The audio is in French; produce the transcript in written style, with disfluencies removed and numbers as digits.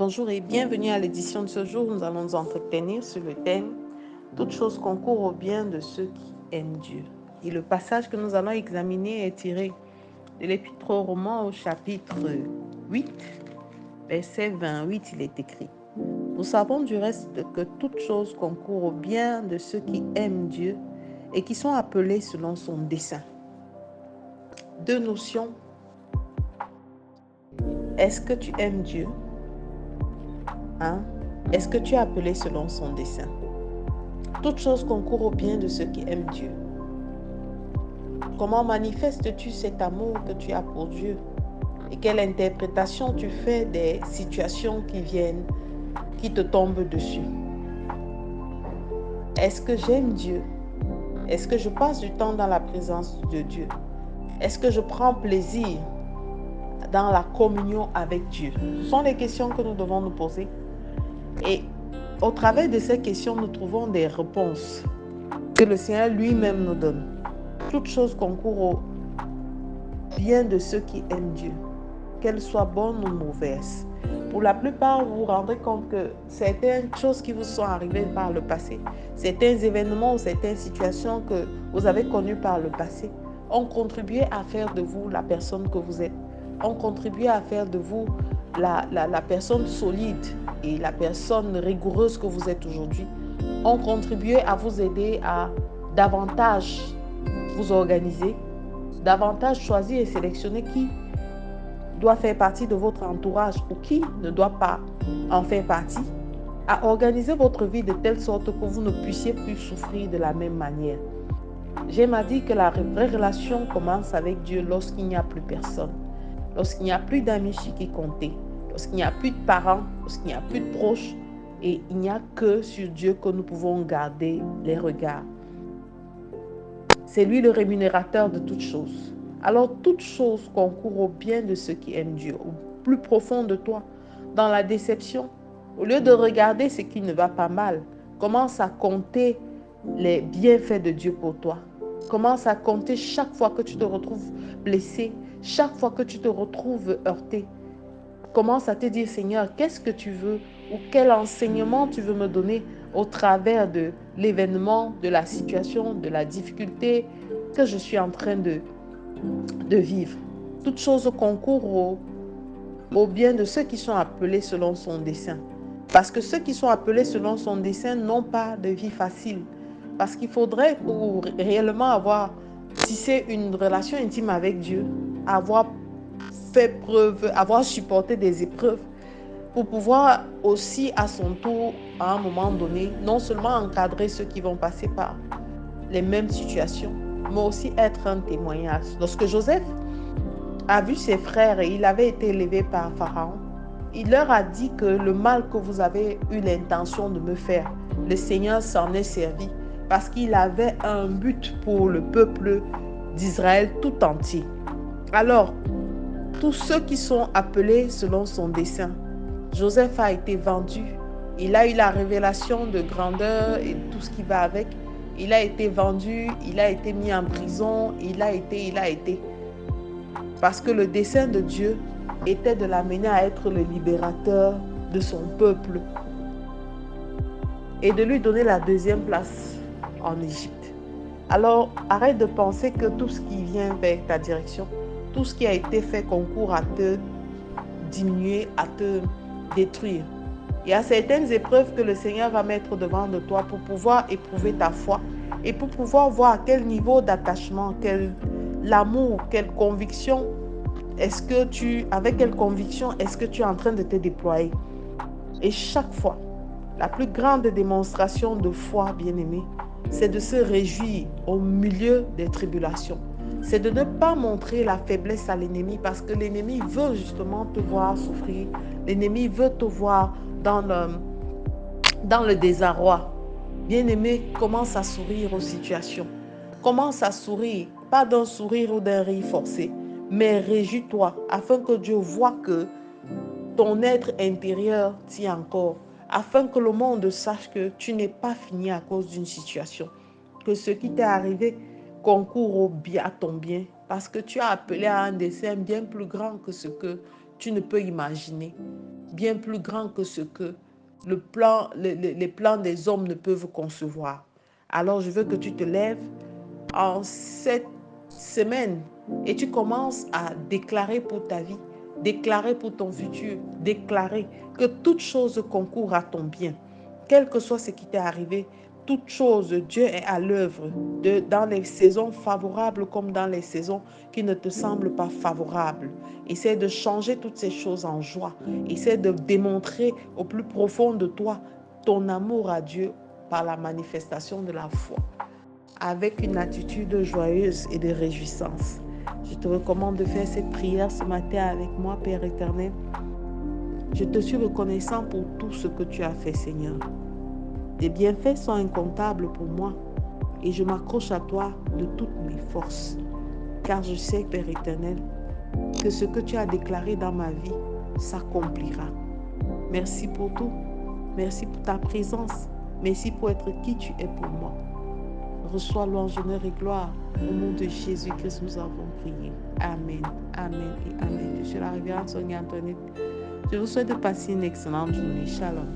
Bonjour et bienvenue à l'édition de ce jour. Nous allons nous entretenir sur le thème « Toute chose concourt au bien de ceux qui aiment Dieu ». Et le passage que nous allons examiner est tiré de l'Épître aux Romains au chapitre 8, verset 28, il est écrit « Nous savons du reste que toute chose concourt au bien de ceux qui aiment Dieu et qui sont appelés selon son dessein. » Deux notions. Est-ce que tu aimes Dieu? Est-ce que tu es appelé selon son dessein? Toute chose concourt au bien de ceux qui aiment Dieu. Comment manifestes-tu cet amour que tu as pour Dieu? Et quelle interprétation tu fais des situations qui viennent, qui te tombent dessus? Est-ce que j'aime Dieu? Est-ce que je passe du temps dans la présence de Dieu? Est-ce que je prends plaisir dans la communion avec Dieu? Ce sont les questions que nous devons nous poser. Et au travers de ces questions, nous trouvons des réponses que le Seigneur lui-même nous donne. Toute chose concourt au bien de ceux qui aiment Dieu, qu'elles soient bonnes ou mauvaises. Pour la plupart, vous vous rendrez compte que certaines choses qui vous sont arrivées par le passé, certains événements ou certaines situations que vous avez connues par le passé, ont contribué à faire de vous la personne que vous êtes, ont contribué à faire de vous la personne solide et la personne rigoureuse que vous êtes aujourd'hui, ont contribué à vous aider à davantage vous organiser, davantage choisir et sélectionner qui doit faire partie de votre entourage ou qui ne doit pas en faire partie, à organiser votre vie de telle sorte que vous ne puissiez plus souffrir de la même manière. J'aime à dire que la vraie relation commence avec Dieu lorsqu'il n'y a plus personne, lorsqu'il n'y a plus d'amis chez qui compter, lorsqu'il n'y a plus de parents, lorsqu'il n'y a plus de proches, et il n'y a que sur Dieu que nous pouvons garder les regards. C'est lui le rémunérateur de toutes choses. Alors toute chose concourt au bien de ceux qui aiment Dieu, au plus profond de toi, dans la déception. Au lieu de regarder ce qui ne va pas mal, commence à compter les bienfaits de Dieu pour toi. Commence à compter chaque fois que tu te retrouves blessé, chaque fois que tu te retrouves heurté. Commence à te dire, Seigneur, qu'est-ce que tu veux ou quel enseignement tu veux me donner au travers de l'événement, de la situation, de la difficulté que je suis en train de vivre. Toute chose concourt au bien de ceux qui sont appelés selon son dessein. Parce que ceux qui sont appelés selon son dessein n'ont pas de vie facile. Parce qu'il faudrait, pour réellement avoir tissé une relation intime avec Dieu, avoir fait preuve, avoir supporté des épreuves, pour pouvoir aussi à son tour, à un moment donné, non seulement encadrer ceux qui vont passer par les mêmes situations, mais aussi être un témoignage. Lorsque Joseph a vu ses frères et il avait été élevé par Pharaon, il leur a dit que le mal que vous avez eu l'intention de me faire, le Seigneur s'en est servi parce qu'il avait un but pour le peuple d'Israël tout entier. Alors, tous ceux qui sont appelés selon son dessein, Joseph a été vendu. Il a eu la révélation de grandeur et tout ce qui va avec. Il a été vendu, il a été mis en prison, il a été. Parce que le dessein de Dieu était de l'amener à être le libérateur de son peuple et de lui donner la deuxième place en Égypte. Alors, arrête de penser que tout ce qui vient vers ta direction, tout ce qui a été fait concourt à te diminuer, à te détruire. Il y a certaines épreuves que le Seigneur va mettre devant de toi pour pouvoir éprouver ta foi et pour pouvoir voir à quel niveau d'attachement, quel l'amour, quelle conviction avec quelle conviction est-ce que tu es en train de te déployer. Et chaque fois, la plus grande démonstration de foi, bien-aimé, c'est de se réjouir au milieu des tribulations. C'est de ne pas montrer la faiblesse à l'ennemi parce que l'ennemi veut justement te voir souffrir. L'ennemi veut te voir dans le désarroi. Bien-aimé, commence à sourire aux situations. Commence à sourire, pas d'un sourire ou d'un rire forcé, mais réjouis-toi afin que Dieu voie que ton être intérieur tient encore, afin que le monde sache que tu n'es pas fini à cause d'une situation, que ce qui t'est arrivé concourt au bien, à ton bien, parce que tu as appelé à un dessein bien plus grand que ce que tu ne peux imaginer. bien plus grand que ce que les plans des hommes ne peuvent concevoir. Alors je veux que tu te lèves en cette semaine et tu commences à déclarer pour ta vie, déclarer pour ton futur, déclarer que toute chose concourt à ton bien. Quel que soit ce qui t'est arrivé, toute chose, Dieu est à l'œuvre dans les saisons favorables comme dans les saisons qui ne te semblent pas favorables. Essaie de changer toutes ces choses en joie. Essaie de démontrer au plus profond de toi ton amour à Dieu par la manifestation de la foi, avec une attitude joyeuse et de réjouissance. Je te recommande de faire cette prière ce matin avec moi, Père éternel. Je te suis reconnaissant pour tout ce que tu as fait, Seigneur. Tes bienfaits sont incomptables pour moi et je m'accroche à toi de toutes mes forces, car je sais, Père éternel, que ce que tu as déclaré dans ma vie s'accomplira. Merci pour tout. Merci pour ta présence. Merci pour être qui tu es pour moi. Reçois louange, honneur et gloire. Au nom de Jésus-Christ, nous avons prié. Amen, amen et amen. Je suis la révérende Sonia Antoinette. Je vous souhaite de passer une excellente journée. Shalom.